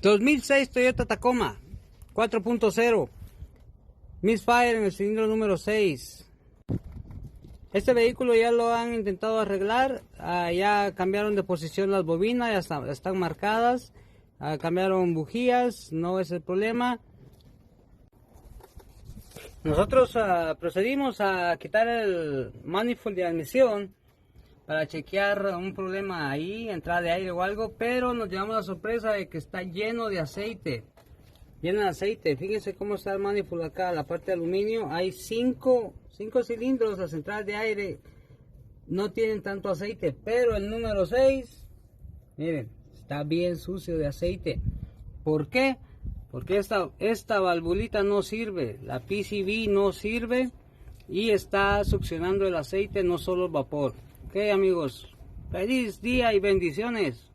2006 Toyota Tacoma 4.0 Misfire en el cilindro número 6. Este vehículo ya lo han intentado arreglar, ya cambiaron de posición las bobinas, ya están marcadas, cambiaron bujías, no es el problema. Nosotros procedimos a quitar el manifold de admisión para chequear un problema ahí, entrada de aire o algo, pero nos llevamos la sorpresa de que está lleno de aceite. Fíjense cómo está el manifold acá, la parte de aluminio. Hay 5 cilindros, las entradas de aire no tienen tanto aceite, pero el número 6, miren, está bien sucio de aceite. ¿Por qué? Porque esta valvulita no sirve, la PCV no sirve y está succionando el aceite, no solo el vapor. Ok, amigos, feliz día y bendiciones.